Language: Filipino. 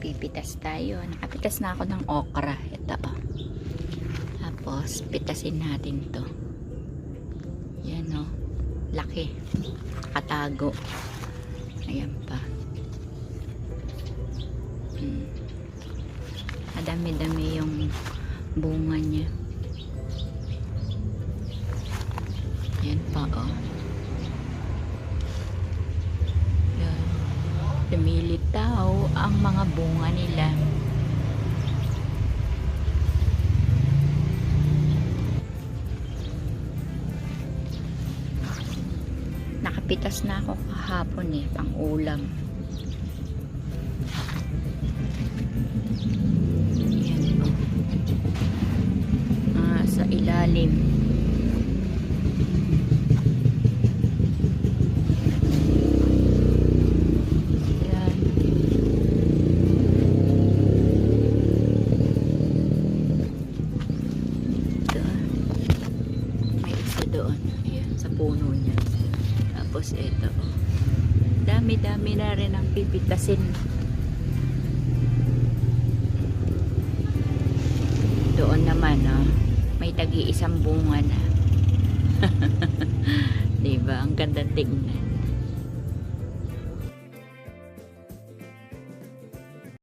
magpipitas tayo. Nakapitas na ako ng okra. Ito oh. Tapos pitasin natin to. Yan oh. Laki. Katago. Ayan pa. Madami-dami yung bunga niya. Yan pa oh. Yan. Lumilitaw ang mga bunga nila. Nakapitas na ako kahapon eh, pang ulam. Yan oh. Sa ilalim. Doon, ayan, sa puno niya. Tapos ito oh. Dami-dami na rin ang pipitasin. Doon naman oh, may tagi-isang bunga na. Diba? Ang ganda tignan.